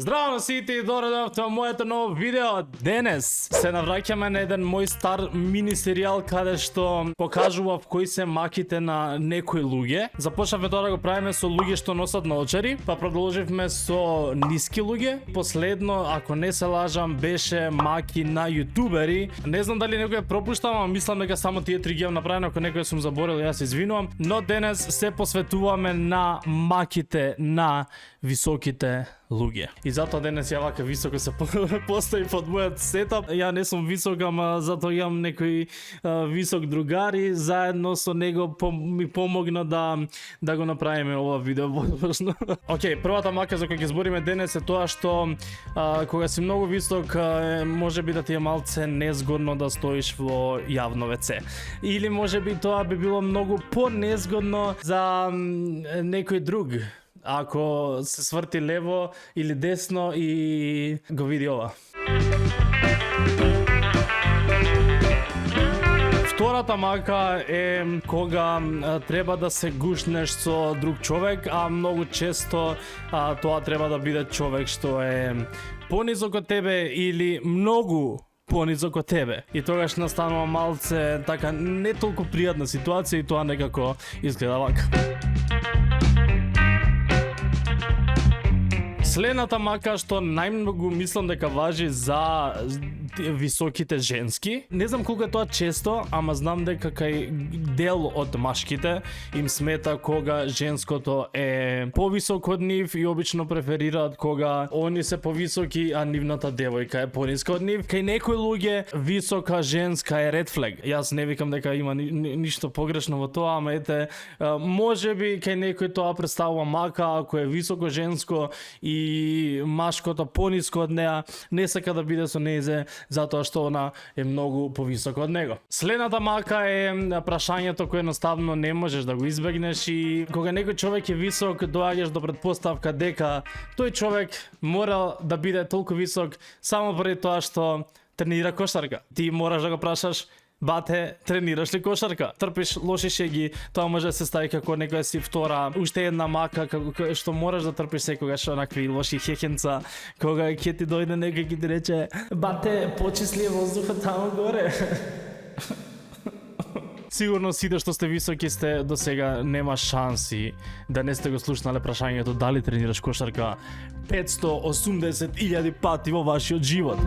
Здраво на сите и доредовте во моето ново видео. Денес се навраќаме на еден мој стар мини серијал каде што покажував кои се маките на некои луѓе. Започнавме тоа да го правиме со луѓе што носат наочари, па продолживме со ниски луѓе. Последно, ако не се лажам, беше маки на јутубери. Не знам дали некој пропуштам, ама мислам дека само тие три ги имам направено, ако некој сум заборил, јас извинувам. Но денес се посветуваме на маките на високите луѓе. И затоа денес ја вака високо се постави под мојот сетап. Ја не сум висок, ама затоа имам некои висок другари, заедно со него ми помогна да го направиме ова видео површно. Океј, првата мака за која ќе збориме денес е тоа што кога си многу висок, може би да ти е малце незгодно да стоиш во јавно WC. Или може би тоа би било многу понезгодно за некој друг. Ако се сврти лево или десно и го види ова. Втората мака е кога треба да се гушнеш со друг човек, а многу често тоа треба да биде човек што е понизок од тебе или многу понизок од тебе. И тогаш настанува малце така не толку пријатна ситуација и тоа некако изгледа вака. Следната мака што најмногу мислам дека важи за високите женски. Не знам колку е тоа често, ама знам дека кај дел од машките им смета кога женското е повисок од нив и обично преферираат кога они се повисоки, а нивната девојка е пониска од нив. Кај некои луѓе висока женска е ред флег. Јас не викам дека има ништо погрешно во тоа, ама ете, можеби кај некој тоа представува мака ако е високо женско и машкото пониско од неа, не сака да биде со незе затоа што она е многу повисока од него. Следната мака е прашањето кое едноставно не можеш да го избегнеш и кога некој човек е висок, доаѓаш до предпоставка дека тој човек мора да биде толку висок само поради тоа што тренира кошарка. Ти мораш да го прашаш: бате, тренираш ли кошарка? Трпиш лоши шеги, тоа може да се стави како некоја си втора, уште една мака што можеш да трпиш секогаш онакви лоши хехенца, кога ќе ти дојде некој ќе ти рече: бате, почисли воздухот таму горе. Сигурно сите што сте високи сте до сега нема шанси да не сте го слушнале прашањето дали тренираш кошарка 580.000 пати во вашиот живот.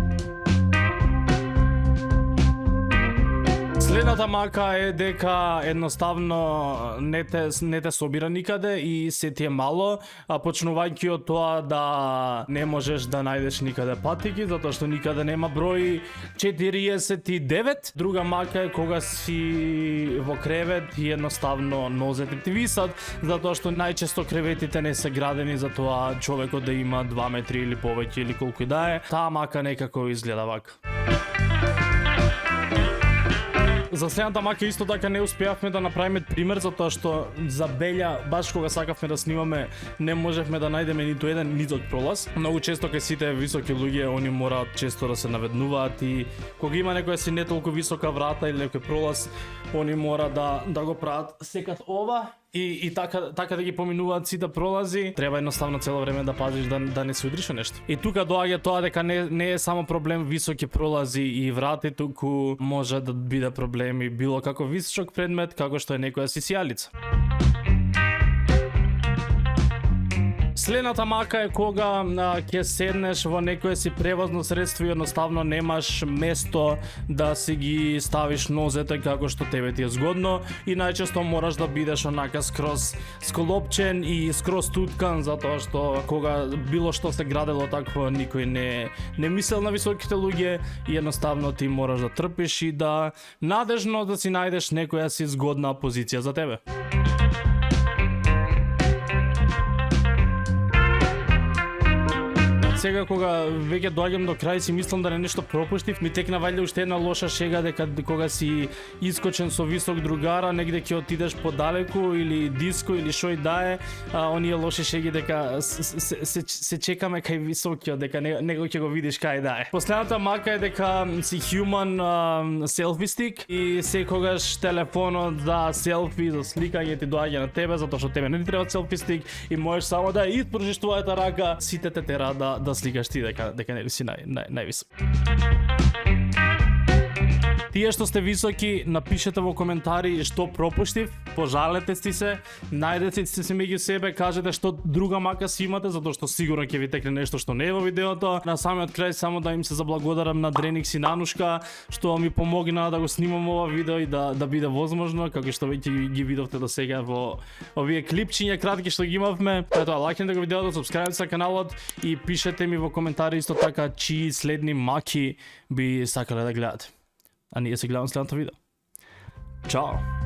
Следната мака е дека едноставно не те собира никаде и се ти е мало, а почнувајќи од тоа да не можеш да најдеш никаде патики, затоа што никаде нема број 49. Друга мака е кога си во кревет и едноставно нозете ти висат, затоа што најчесто креветите не се градени за тоа човекот да има 2 метри или повеќе или колку и да е. Таа мака некако изгледа вака. За следната мака исто така не успеавме да направиме пример, затоа што за Белја, баш кога сакавме да снимаме, не можевме да најдеме ниту еден низок пролаз. Многу често кај сите високи луѓе, они мораат често да се наведнуваат и кога има некоја си не толку висока врата или некој пролаз, они мора да го прават секад ова. И така да ги поминуваат сите пролази, треба едноставно цело време да пазиш да не се удриш во нешто. И тука доаѓа тоа дека не е само проблем високи пролази и врати, туку може да биде проблем и било како висок предмет, како што е некоја сисијалица. Следната мака е кога ќе седнеш во некое си превозно средство и едноставно немаш место да си ги ставиш нозете како што тебе ти е згодно и најчесто мораш да бидеш онака скроз сколопчен и скроз туткан, затоа што кога било што се градело такво никој не мислел на високите луѓе и едноставно ти мораш да трпиш и да надежно да си најдеш некоја си згодна позиција за тебе. Сега кога веќе доаѓам до крај си мислам да не нешто пропуштив, ми текна вајде уште една лоша шега дека кога си искочен со висок другара негде ќе отидеш подалеку или диско или шо и да е, оние лоши шеги дека се чекаме кај високиот, дека него ќе го видиш кај да е. Последната мака е дека си human selfie stick и секогаш телефонот за селфи, за сликање ти доаѓа на тебе затоа што тебе не ти треба selfie stick и можеш само да испружиш твојата рака, сите те тера да да сликаш ти дека нели си највисок. Тие што сте високи, напишете во коментари што пропуштив, пожалете се, најдете се меѓу себе, кажете што друга мака си имате, затоа што сигурно ќе ви текне нешто што не е во видеото. На самиот крај само да им се заблагодарам на Дреникс и Нанушка што ми помогна да го снимам ова видео и да биде возможно, како што веќе ги видовте до сега во овие клипчиња кратки што ги имавме. Ето, лајкнете го видеото, сапскрајбете каналот и пишете ми во коментари исто така чии следни маки би сакале да гледате. А ние се гледаме следното видео. Чао!